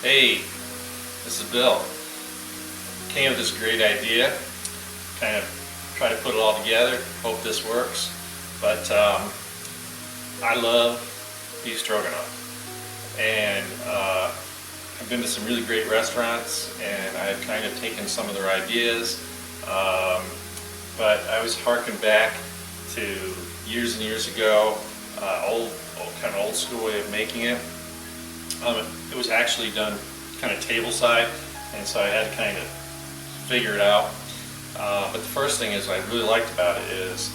Hey, this is Bill. Came with this great idea. Kind of try to put it all together. Hope this works. But I love beef stroganoff, and I've been to some really great restaurants, and I've kind of taken some of their ideas. But I was harking back to years and years ago, kind of old school way of making it. It was actually done kind of table side, and so I had to kind of figure it out. But the first thing is I really liked about it is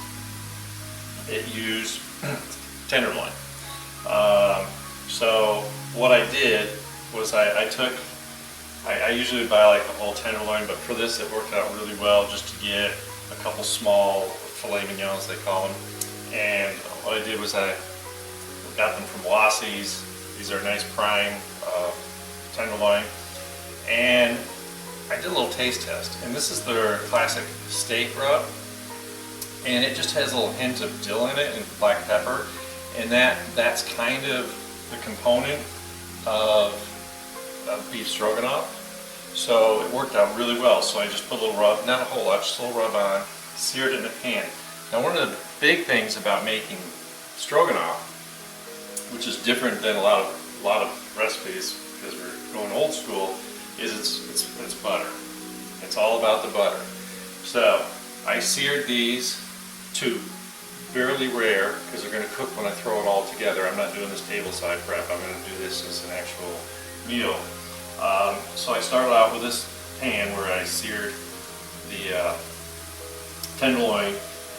it used tenderloin. So what I did was I usually buy like a whole tenderloin, but for this it worked out really well just to get a couple small filet mignons, they call them. And what I did was I got them from Wassie's. These are nice prime tenderloin. And I did a little taste test. And this is their classic steak rub. And it just has a little hint of dill in it and black pepper. And that's kind of the component of beef stroganoff. So it worked out really well. So I just put a little rub, not a whole lot, just a little rub on, seared it in the pan. Now one of the big things about making stroganoff, which is different than a lot of recipes because we're going old school, is it's butter. It's all about the butter. So I seared these to barely rare because they're going to cook when I throw it all together. I'm not doing this table side prep. I'm going to do this as an actual meal. So I started out with this pan where I seared the tenderloin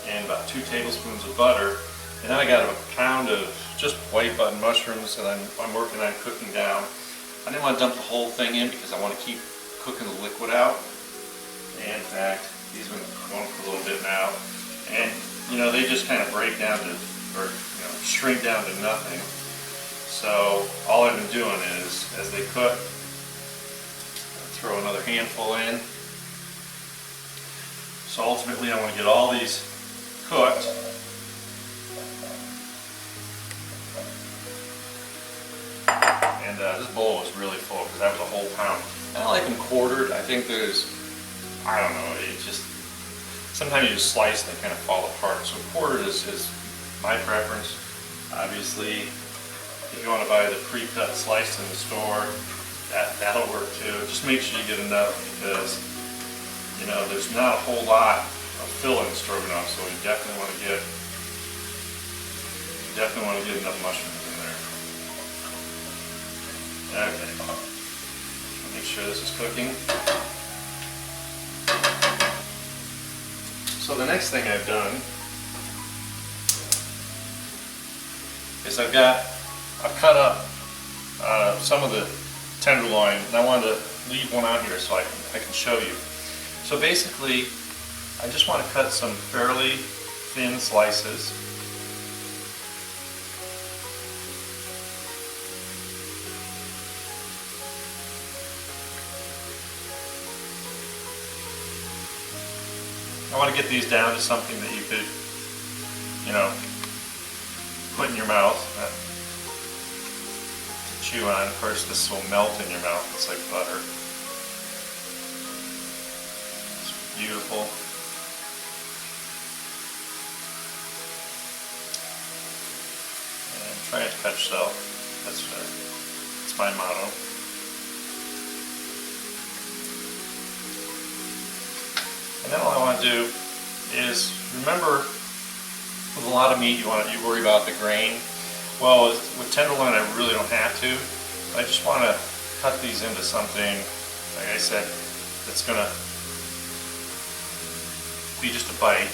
and about 2 tablespoons of butter, and then I got a pound of just white button mushrooms, and I'm working on cooking down. I didn't want to dump the whole thing in because I want to keep cooking the liquid out. And in fact, these have been going for a little bit now, and you know, they just kind of break down to, or you know, shrink down to nothing. So all I've been doing is, as they cook, I throw another handful in. So ultimately I want to get all these cooked. And this bowl was really full because that was a whole pound. And I like them quartered. I think there's, I don't know, it just, sometimes you just slice and they kind of fall apart. So quartered is my preference. Obviously, if you want to buy the pre-cut sliced in the store, that'll work too. Just make sure you get enough because, you know, there's not a whole lot of filling stroganoff, so you definitely want to get enough mushrooms in there. Okay, make sure this is cooking. So the next thing I've done is I've cut up some of the tenderloin, and I wanted to leave one out here so I can show you. So basically, I just want to cut some fairly thin slices. I want to get these down to something that you could, you know, put in your mouth, chew on. Of course, this will melt in your mouth. It's like butter. It's beautiful. And try to cut yourself. That's my motto. And then all I want to do is, remember, with a lot of meat you worry about the grain. Well, with tenderloin I really don't have to. I just want to cut these into something, like I said, that's going to be just a bite.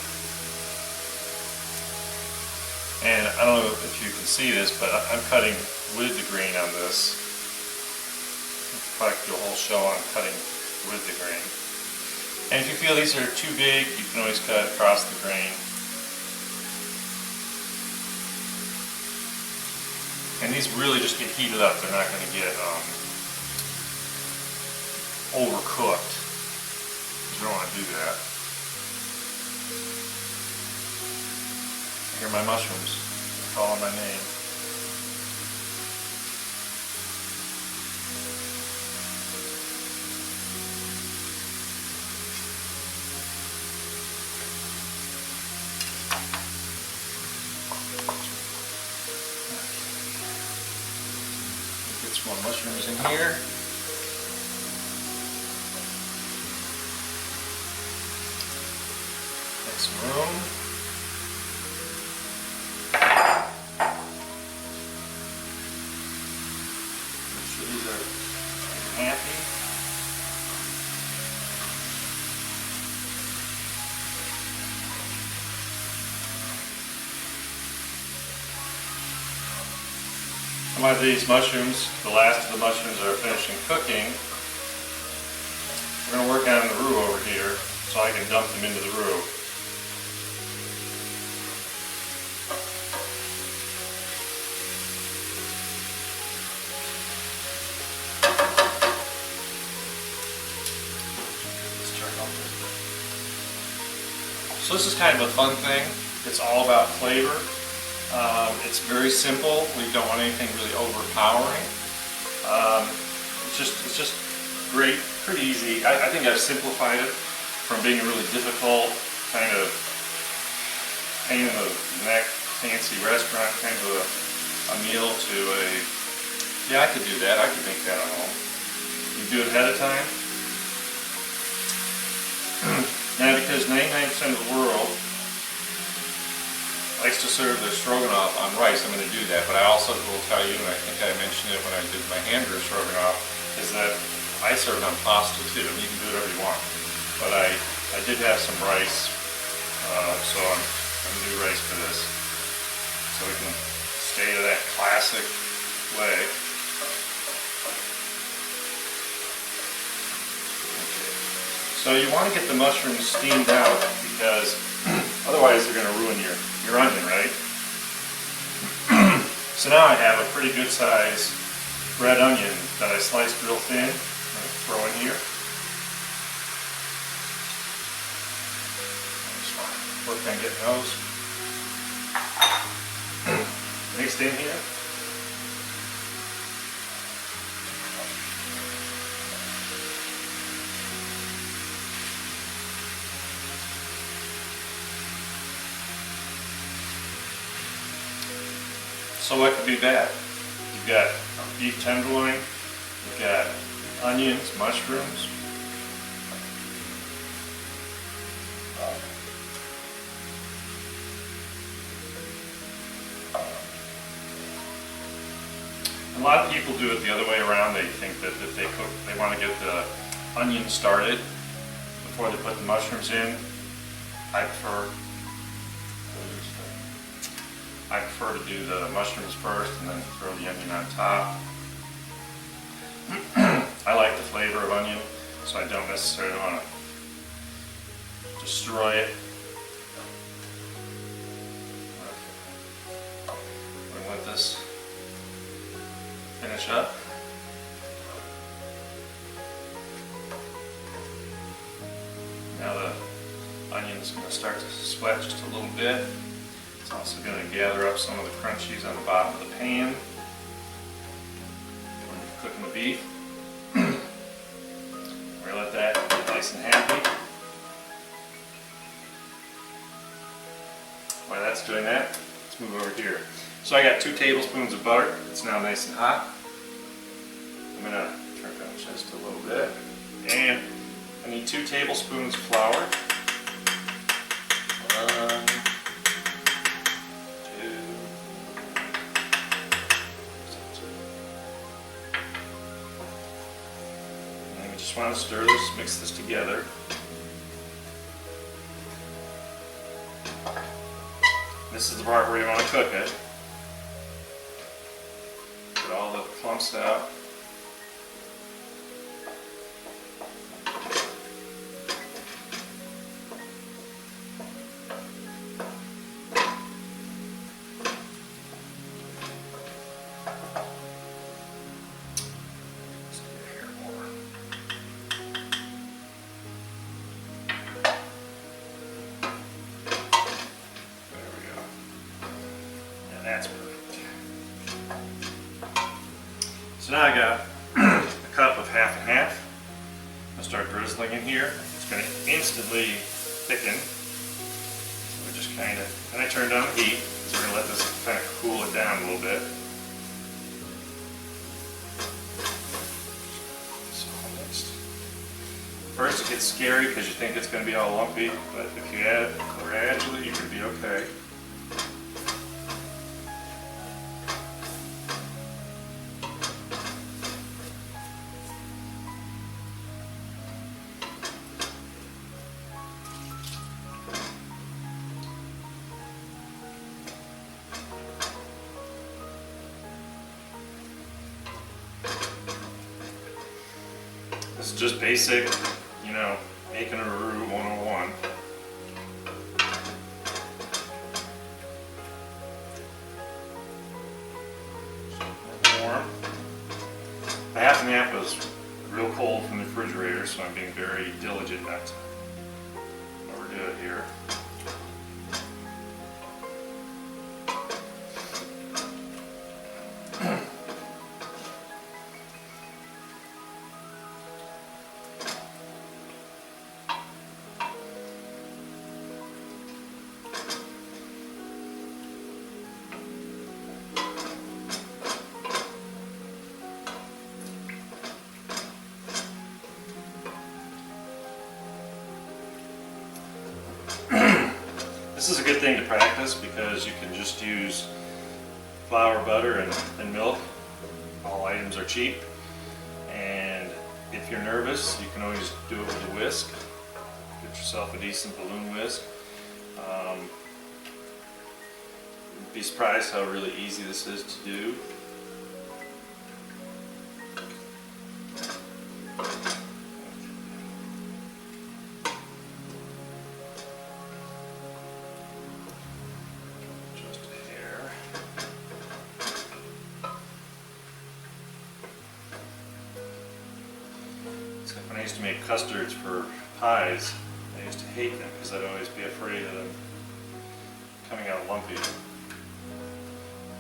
And I don't know if you can see this, but I'm cutting with the grain on this. I'll probably do a whole show on cutting with the grain. And if you feel these are too big, you can always cut across the grain. And these really just get heated up. They're not going to get overcooked. You don't want to do that. Here are my mushrooms. They're calling my name. mushrooms in here. Make some room. Make sure these are happy. One of these mushrooms, the last of the mushrooms that are finishing cooking, we're going to work on the roux over here so I can dump them into the roux. So this is kind of a fun thing. It's all about flavor. It's very simple. We don't want anything really overpowering. It's just great, pretty easy. I think I've simplified it from being a really difficult kind of pain in the neck, fancy restaurant kind of a meal to a, yeah, I could do that. I could make that at home. You do it ahead of time. Now, because 99% of the world likes to serve their stroganoff on rice, I'm going to do that. But I also will tell you, and I think I mentioned it when I did my hamburger stroganoff, is that I serve it on pasta too. You can do whatever you want. But I did have some rice, so I'm going to do rice for this. So we can stay to that classic way. So you want to get the mushrooms steamed out because otherwise they're going to ruin your onion, right? So now I have a pretty good size red onion that I sliced real thin. I'm going to throw in here. Just work on getting those mixed in here. So what could be bad? You've got beef tenderloin, you've got onions, mushrooms. A lot of people do it the other way around. They think that if they cook, they want to get the onions started before they put the mushrooms in. I prefer to do the mushrooms first and then throw the onion on top. I like the flavor of onion, so I don't necessarily want to destroy it. I'm going to let this finish up. Now the onion is going to start to sweat just a little bit. It's also going to gather up some of the crunchies on the bottom of the pan when you're cooking the beef. We're going to let that get nice and happy. While that's doing that, let's move over here. So I got 2 tablespoons of butter. It's now nice and hot. I'm going to turn it down just a little bit. And I need 2 tablespoons of flour. 1, 2. And we just want to stir this, mix this together. This is the part where you want to cook it. Get all the clumps out. That's perfect. So now I got a cup of half and half. I'll start drizzling in here. It's going to instantly thicken. So we just kind of, and I turn down the heat, so we're going to let this kind of cool it down a little bit. First it gets scary because you think it's going to be all lumpy, but if you add it gradually, you're going to be okay. This is just basic, you know, making a roux 101. Warm. The half and half was real cold from the refrigerator, so I'm being very diligent not to overdo it here. This is a good thing to practice because you can just use flour, butter, and milk. All items are cheap. And if you're nervous, you can always do it with a whisk. Get yourself a decent balloon whisk. You'd be surprised how really easy this is to do. When I used to make custards for pies, I used to hate them because I'd always be afraid of them coming out lumpy.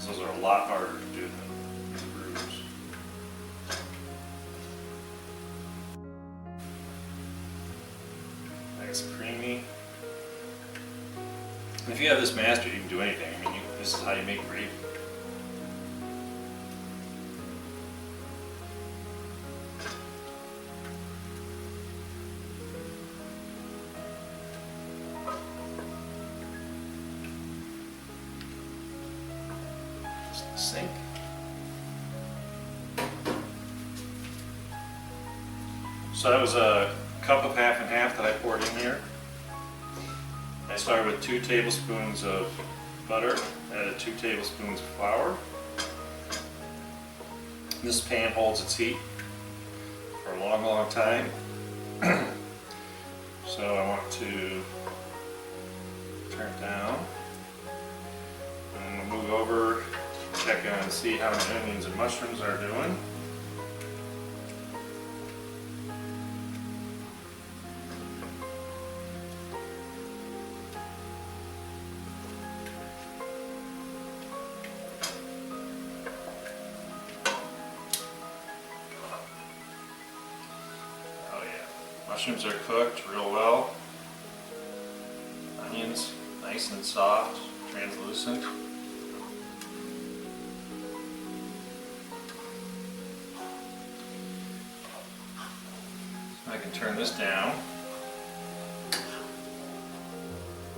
Those are a lot harder to do than roux. Nice creamy. And if you have this mastered, you can do anything. I mean, this is how you make gravy. Sink. So that was a cup of half and half that I poured in here. I started with 2 tablespoons of butter, added 2 tablespoons of flour. This pan holds its heat for a long, long time. So I want to turn it down. And we'll move over, check on and see how the onions and mushrooms are doing. Oh yeah, mushrooms are cooked real well. Onions nice and soft, translucent. I can turn this down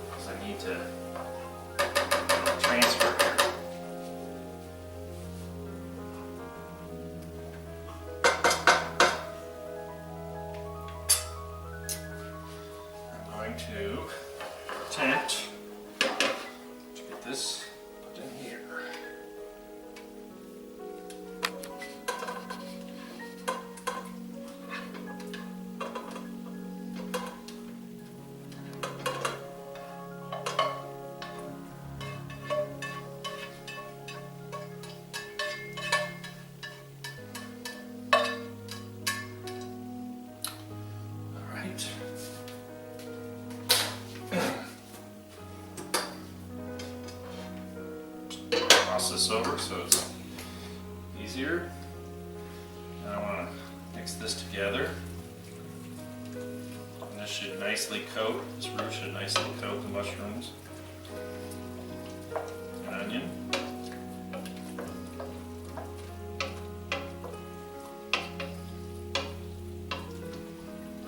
because I need to transfer here. I'm going to attempt to get this put in here. Cross this over so it's easier. Now I want to mix this together. And this should nicely coat, this roux should nicely coat the mushrooms and onion.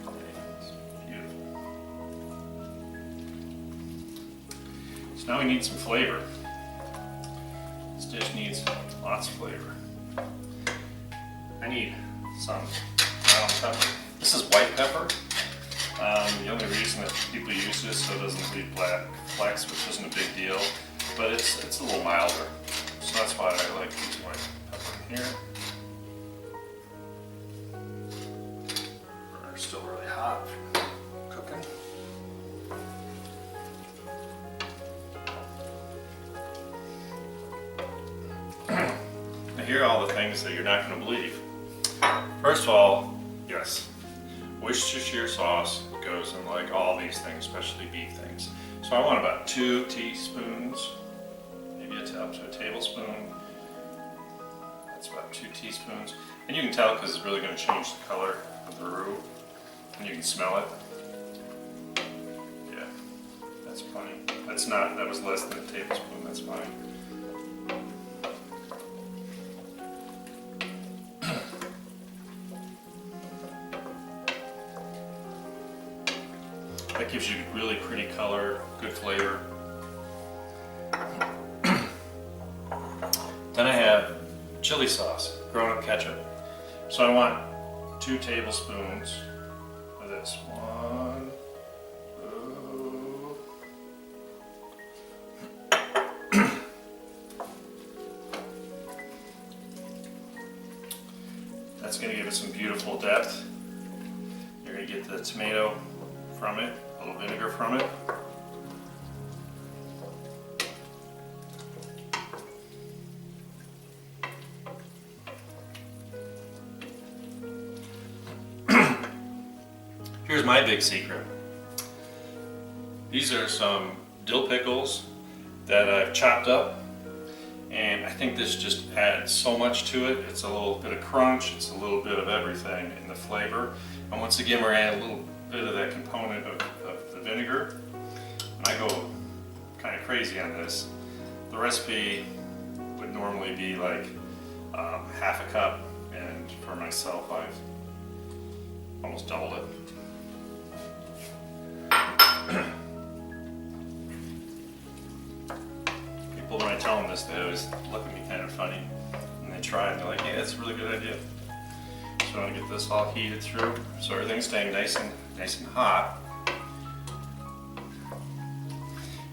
Okay. So now we need some flavor. This dish needs lots of flavor. I need some ground pepper. This is white pepper. The only reason that people use this so it doesn't leave black flecks, which isn't a big deal, but it's a little milder. So that's why I like using white pepper in here. Burner's still really hot from cooking. Now here are all the things that you're not going to believe. First of all, yes, Worcestershire sauce goes in like all these things, especially beef things. So I want about 2 teaspoons, maybe up to a tablespoon. That's about 2 teaspoons. And you can tell because it's really going to change the color of the roux. And you can smell it. Yeah, that's plenty. That was less than a tablespoon, that's fine. That gives you really pretty color, good flavor. Then I have chili sauce, grown-up ketchup. So I want 2 tablespoons of this. 1, 2. That's going to give it some beautiful depth. You're going to get the tomato from it, a little vinegar from it. Here's my big secret. These are some dill pickles that I've chopped up, and I think this just adds so much to it. It's a little bit of crunch, it's a little bit of everything in the flavor. And once again, we're adding a little bit of that component of the vinegar. And I go kind of crazy on this. The recipe would normally be like half a cup, and for myself I've almost doubled it. People, when I tell them this, they always look at me kind of funny, and they try and they're like, "Yeah, that's a really good idea." So I want to get this all heated through, so everything's staying nice and hot.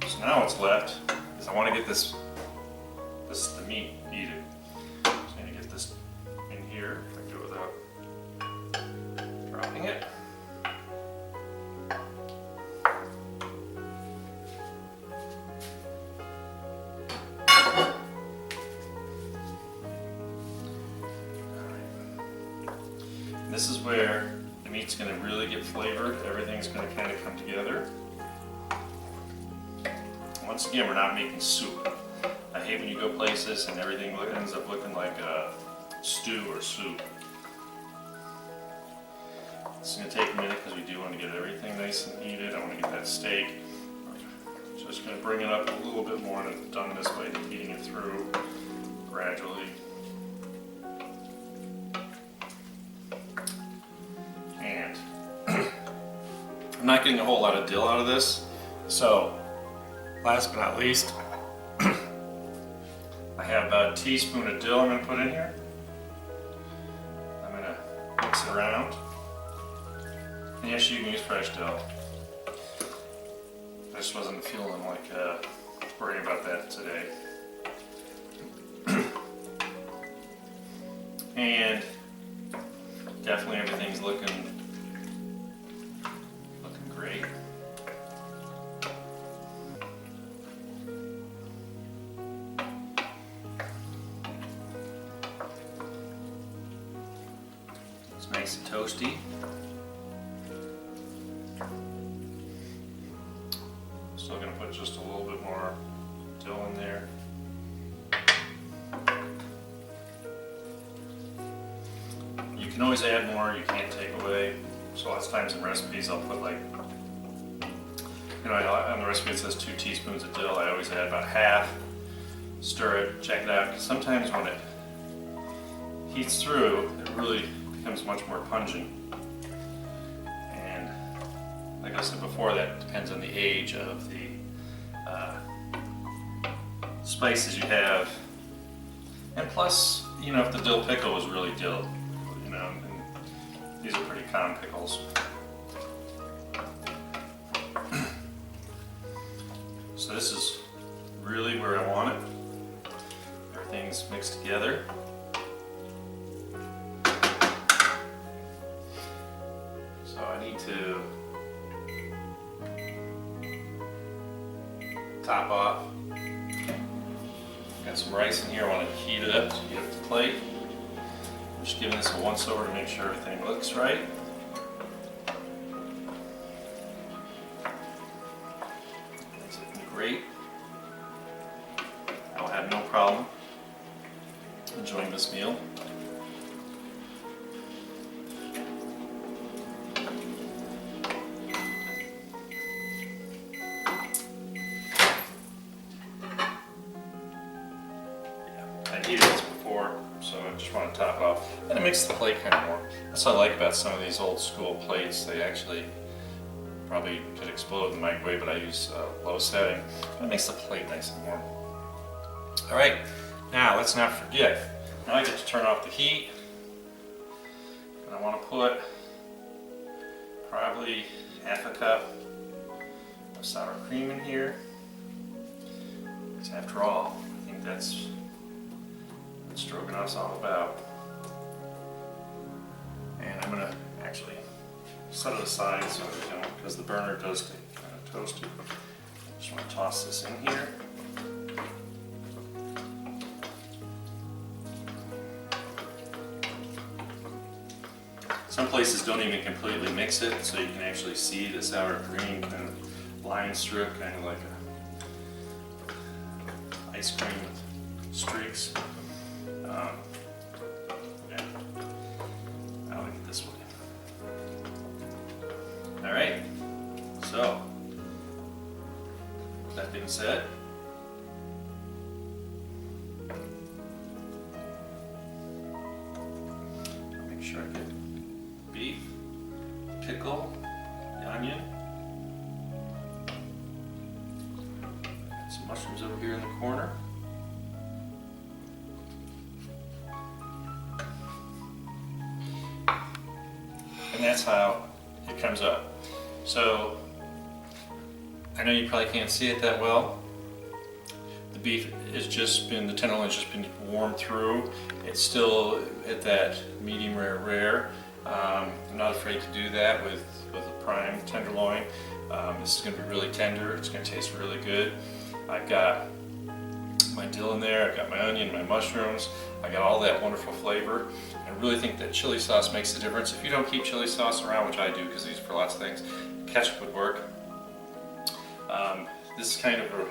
So now what's left is I want to get the meat heated. So I'm going to get this in here. If I can do it without dropping it. This is where the meat's going to really get flavored. Everything's going to kind of come together. Once again, we're not making soup. I hate when you go places and everything ends up looking like a stew or soup. It's going to take a minute because we do want to get everything nice and heated. I want to get that steak. Just going to bring it up a little bit more, and it's done this way, heating it through gradually. And I'm not getting a whole lot of dill out of this, so last but not least, I have about a teaspoon of dill I'm going to put in here. I'm going to mix it around. And yes, you can use fresh dill. I just wasn't feeling like worrying about that today. And definitely everything's looking great. It's nice and toasty. Still going to put just a little bit more dill in there. You can always add more, you can't take away. So lots of times in recipes I'll put like, on the recipe it says 2 teaspoons of dill. I always add about half, stir it, check it out. Sometimes when it heats through, it really becomes much more pungent. And like I said before, that depends on the age of the spices you have. And plus, you know, if the dill pickle was really dill, you know, and these are pretty common pickles. So this is really where I want it. Everything's mixed together. So I need to top off. Got some rice in here. I want to heat it up to heat up the plate. I'm just giving this a once over to make sure everything looks right. That's looking great. I'll have no problem enjoying this meal. I heated this before, so I just want to top it off. And it makes the plate kind of warm. That's what I like about some of these old school plates. They actually probably could explode in the microwave, but I use low setting. It makes the plate nice and warm. All right, now let's not forget. Now I get to turn off the heat. And I want to put probably half a cup of sour cream in here. Because after all, I think that's what Stroganoff's all about. And I'm going to actually set it aside so we don't, because the burner does get kind of toasted. Just want to toss this in here. Some places don't even completely mix it, so you can actually see the sour cream kind of lines through it, kind of like a ice cream with streaks. Yeah. I like it this way. All right. So, that being said, I'll make sure I get beef, pickle, the onion, some mushrooms over here in the corner. And that's how it comes up. So, I know you probably can't see it that well. The beef has just been, the tenderloin's just been warmed through. It's still at that medium rare. I'm not afraid to do that with a prime tenderloin. This is going to be really tender. It's going to taste really good. I've got my dill in there. I've got my onion, my mushrooms. I got all that wonderful flavor. I really think that chili sauce makes a difference. If you don't keep chili sauce around, which I do because I use it for lots of things, ketchup would work. This is kind of a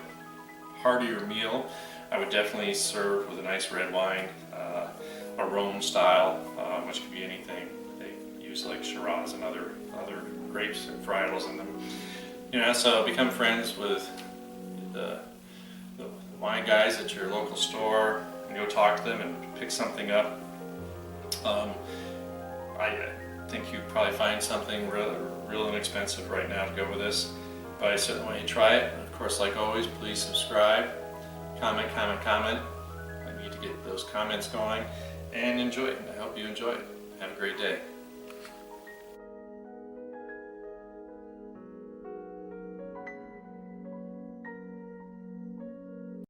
heartier meal. I would definitely serve with a nice red wine, a Rhone style, which could be anything. They use like Shiraz and other grapes and varietals in them. You know, so become friends with the wine guys at your local store and go talk to them and pick something up. I think you'd probably find something real inexpensive right now to go with this, but I certainly want you to try it. Of course, like always, please subscribe, comment. I need to get those comments going, and enjoy it. I hope you enjoy it. Have a great day.